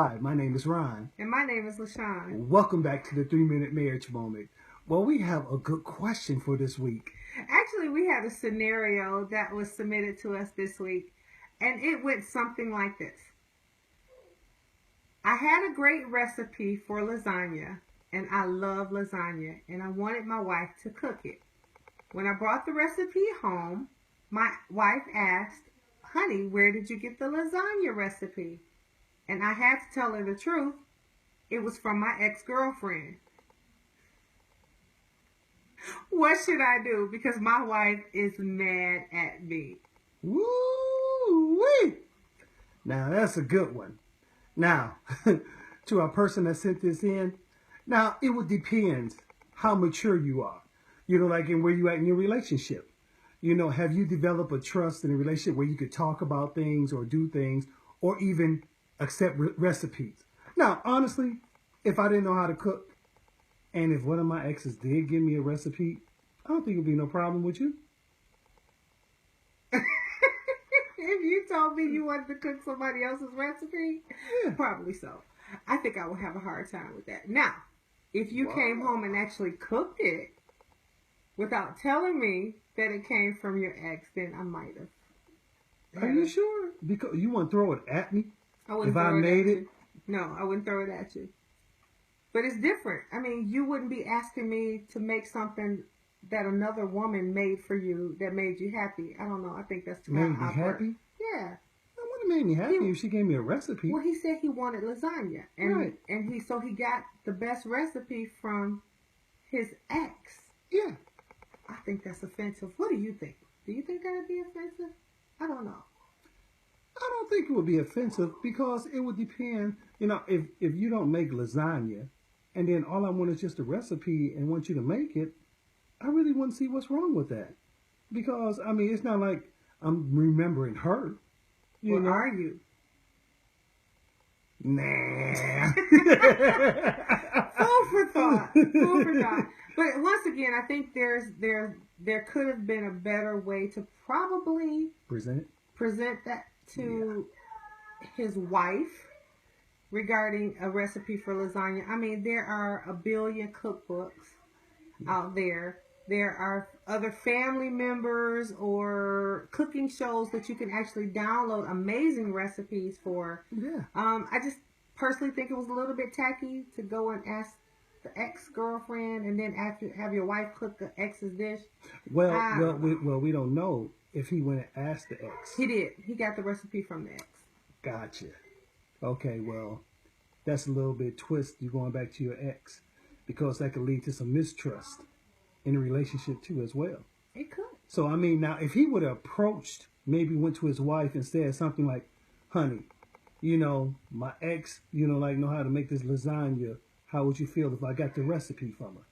Hi, my name is Ron. And my name is LaShawn. Welcome back to the 3-Minute Marriage Moment. Well, we have a good question for this week. Actually, we had a scenario that was submitted to us this week, and it went something like this. I had a great recipe for lasagna, and I love lasagna, and I wanted my wife to cook it. When I brought the recipe home, my wife asked, "Honey, where did you get the lasagna recipe?" And I had to tell her the truth. It was from my ex-girlfriend. What should I do? Because my wife is mad at me. Woo-wee! Now, that's a good one. Now, to our person that sent this in, now, it would depend how mature you are. Like in where you at in your relationship. Have you developed a trust in a relationship where you could talk about things or do things or even accept recipes? Now, honestly, if I didn't know how to cook and if one of my exes did give me a recipe, I don't think it'd be no problem with you. If you told me you wanted to cook somebody else's recipe, probably so. I think I would have a hard time with that. Now, if you came home and actually cooked it without telling me that it came from your ex, then I might have. Are you sure? Because you want to throw it at me? I wouldn't if throw I made it at it? you. No, I wouldn't throw it at you. But it's different. I mean, you wouldn't be asking me to make something that another woman made for you that made you happy. I don't know. I think that's too made me happy? Yeah. That would have made me happy if she gave me a recipe. Well, he said he wanted lasagna. And, right. And so he got the best recipe from his ex. Yeah. I think that's offensive. What do you think? Do you think that would be offensive? I don't know. I don't think it would be offensive because it would depend. If you don't make lasagna and then all I want is just a recipe and want you to make it, I really wouldn't see what's wrong with that. Because, it's not like I'm remembering her. Are you? Nah. Food for thought. Food for thought. But once again, I think there could have been a better way to probably present that to his wife regarding a recipe for lasagna. I mean, there are a billion cookbooks out there. There are other family members or cooking shows that you can actually download amazing recipes for. Yeah. I just personally think it was a little bit tacky to go and ask the ex-girlfriend and then after have your wife cook the ex's dish. Well, we don't know if he went and asked the ex. He did. He got the recipe from the ex. Gotcha. Okay, well, that's a little bit twist. You're going back to your ex because that could lead to some mistrust in a relationship too as well. It could. So, now, if he would have approached, maybe went to his wife and said something like, "Honey, my ex, know how to make this lasagna. How would you feel if I got the recipe from her?"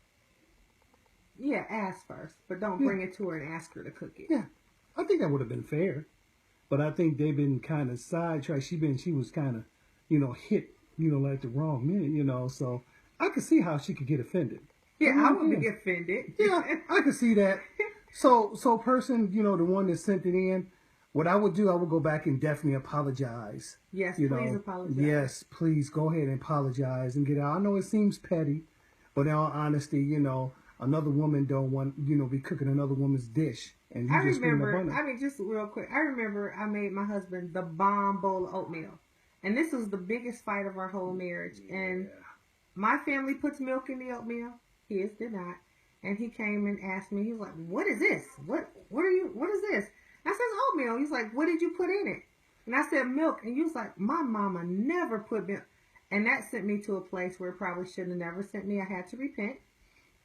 Yeah, ask first, but don't bring it to her and ask her to cook it. Yeah, I think that would have been fair. But I think they've been kind of sidetracked. She was kind of, hit, like the wrong minute, So I could see how she could get offended. Yeah, I would get offended. Yeah, I could see that. So person, the one that sent it in, what I would do, I would go back and definitely apologize. Yes, please apologize. Yes, please go ahead and apologize and get out. I know it seems petty, but in all honesty, another woman don't want, be cooking another woman's dish. And you just just real quick, I remember I made my husband the bomb bowl of oatmeal. And this was the biggest fight of our whole marriage. Yeah. And my family puts milk in the oatmeal. His did not. And he came and asked me, he was like, "What is this? What is this?" And I said, "Oatmeal." He's like, "What did you put in it?" And I said, "Milk." And he was like, "My mama never put milk." And that sent me to a place where it probably shouldn't have never sent me. I had to repent.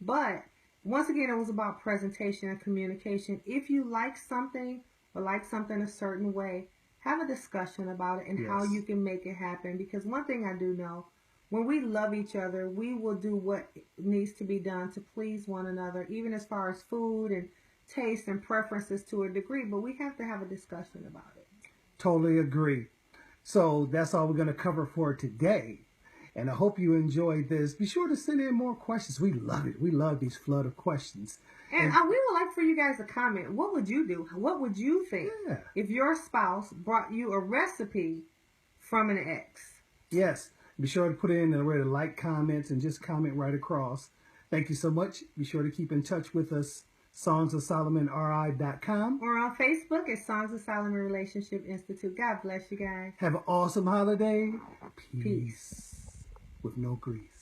But once again, it was about presentation and communication. If you like something or like something a certain way, have a discussion about it and how you can make it happen. Because one thing I do know, when we love each other, we will do what needs to be done to please one another, even as far as food and taste and preferences to a degree. But we have to have a discussion about it. Totally agree. So that's all we're going to cover for today. And I hope you enjoyed this. Be sure to send in more questions. We love it. We love these flood of questions. And we would like for you guys to comment. What would you do? What would you think if your spouse brought you a recipe from an ex? Yes. Be sure to put it in the way to like, comments, and just comment right across. Thank you so much. Be sure to keep in touch with us, songsofsolomonri.com. Or on Facebook at Songs of Solomon Relationship Institute. God bless you guys. Have an awesome holiday. Peace. With no grease.